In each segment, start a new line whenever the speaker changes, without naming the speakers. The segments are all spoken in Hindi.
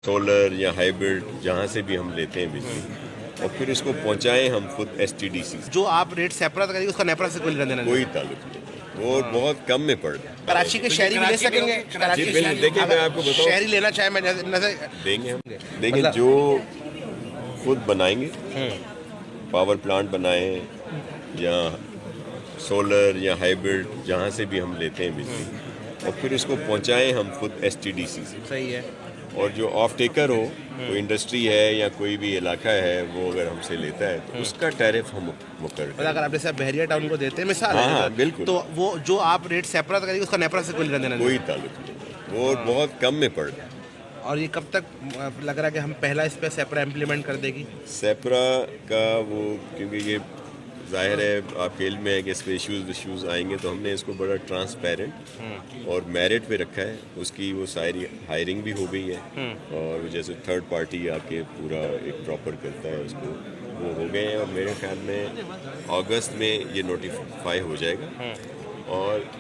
सोलर या हाइब्रिड जहाँ से भी हम लेते हैं बिजली और फिर इसको पहुँचाएं हम खुद STDC
जो आप रेट सेपरेट करेंगे उसका नेपरा से कोई लेना देना नहीं।
कोई ताल्लुक नहीं, वो बहुत कम में पड़ रहा है।
कराची के शहरी भी ले सकेंगे। कराची
जी
के
बिल्कुल, देखिए मैं आपको बताऊं,
शहरी लेना चाहे मैं नजर
देंगे हम। देखिए जो खुद बनाएंगे, पावर प्लांट बनाएं या सोलर या हाइब्रिड जहाँ से भी हम लेते हैं बिजली और फिर इसको पहुँचाएं हम खुद STDC से।
सही है।
और जो ऑफ टेकर हो, कोई इंडस्ट्री है या कोई भी इलाका है, वो अगर हमसे लेता है तो उसका टैरिफ हम मुकर्रर
मतलब अगर आप जैसे बहरिया टाउन को देते हैं मिसाल
हाँ,
है,
हाँ, बिल्कुल।
तो वो जो आप रेट सेपरेट करेंगे उसका नेपरा से कोई लेना देना नहीं।
कोई ताल्लुक नहीं, वो बहुत कम में पड़ रहा है।
और ये कब तक लग रहा है कि हम पहला इस पे सेपरा इम्प्लीमेंट कर देगी?
सेपरा का वो, क्योंकि ये जाहिर है आपके इल्म में है कि इस पर इश्यूज आएंगे, तो हमने इसको बड़ा ट्रांसपेरेंट और मेरिट पे रखा है। उसकी वो सारी हायरिंग भी हो गई है और जैसे थर्ड पार्टी आके पूरा एक प्रॉपर करता है उसको, वो हो गए हैं और मेरे ख्याल में अगस्त में ये नोटिफाई हो जाएगा। और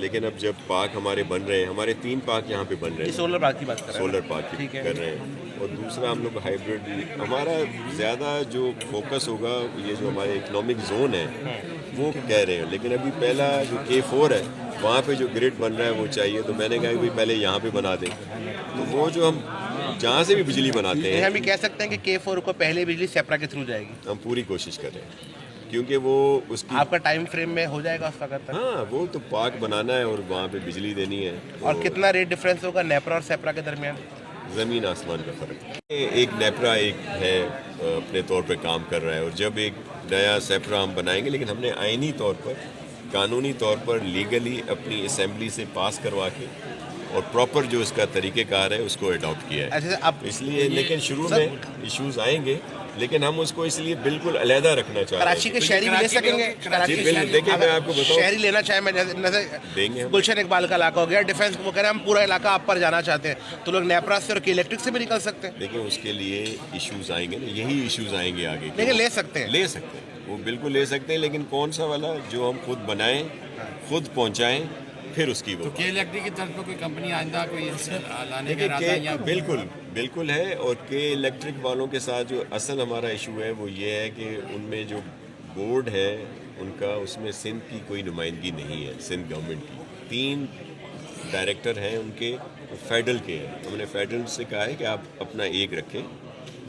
लेकिन अब जब पार्क हमारे बन रहे हैं, हमारे 3 पार्क यहाँ पे बन रहे हैं,
सोलर पार्क की बात कर रहे हैं।
सोलर पार्क
ठीक है।
कर रहे हैं और दूसरा हम लोग हाइब्रिड, हमारा ज़्यादा जो फोकस होगा ये जो हमारे इकोनॉमिक जोन है वो कह रहे हैं। लेकिन अभी पहला जो K4 है वहाँ पे जो ग्रिड बन रहा है वो चाहिए, तो मैंने कहा कि भाई पहले यहाँ पे बना दें। तो वो जो हम जहाँ से भी बिजली बनाते हैं,
हम भी कह सकते हैं कि K4 को पहले बिजली सेपरा के थ्रू जाएगी।
हम पूरी कोशिश कर रहे हैं क्योंकि वो उसकी
आपका टाइम फ्रेम में हो जाएगा उसका कब तक?
हाँ, वो तो पार्क बनाना है और वहाँ पे बिजली देनी है।
और कितना रेट डिफरेंस होगा नेपरा और सेपरा के दरमियान?
ज़मीन आसमान का फ़र्क है। एक नेपरा एक है अपने तौर पे काम कर रहा है और जब एक नया सेपरा हम बनाएंगे, लेकिन हमने आइनी तौर पर, कानूनी तौर पर लीगली अपनी असेंबली से पास करवा के और प्रॉपर जो इसका तरीक़ेकार है उसको अडॉप्ट किया है।
अच्छा, अब
इसलिए लेकिन शुरू में इश्यूज आएंगे, लेकिन हम उसको इसलिए बिल्कुल अलहदा रखना चाह रहे हैं।
कराची के शहरी भी ले सकेंगे। कराची
जी
के
बिल्कुल,
शहरी-
देखिए मैं आपको बताऊं,
शहरी लेना चाहे मैं नजर
देंगे हम।
गुलशन इकबाल का इलाका हो गया, डिफेंस वो कह रहे हैं हम पूरा इलाका आप पर जाना चाहते हैं, तो लोग नेपरा से और इलेक्ट्रिक से भी निकल सकते हैं।
लेकिन उसके लिए इश्यूज आएंगे ना, यही इश्यूज आएंगे आगे।
लेकिन ले सकते हैं।
ले सकते हैं, वो बिल्कुल ले सकते हैं, लेकिन कौन सा वाला जो हम खुद बनाएं, खुद पहुंचाएं, फिर उसकी वो
के इलेक्ट्रिक की तरफ कोई कंपनी आइंदा कोई लाने का इरादा है या
बिल्कुल बिल्कुल है। और के इलेक्ट्रिक वालों के साथ जो असल हमारा इशू है वो ये है कि उनमें जो बोर्ड है उनका, उसमें सिंध की कोई नुमाइंदगी नहीं है। सिंध गवर्नमेंट की 3 डायरेक्टर हैं उनके, फेडरल के हैं। हमने फेडरल से कहा है कि आप अपना एक रखें,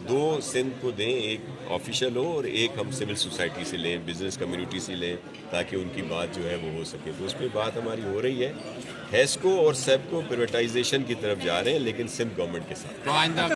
2 सिंध को दें, एक ऑफिशियल हो और एक हम सिविल सोसाइटी से लें, बिजनेस कम्युनिटी से लें, ताकि उनकी बात जो है वो हो सके। तो उस पर बात हमारी हो रही है। हेस्को और सेबको प्राइवेटाइजेशन की तरफ जा रहे हैं, लेकिन सिंध गवर्नमेंट के साथ।
तो आइंदा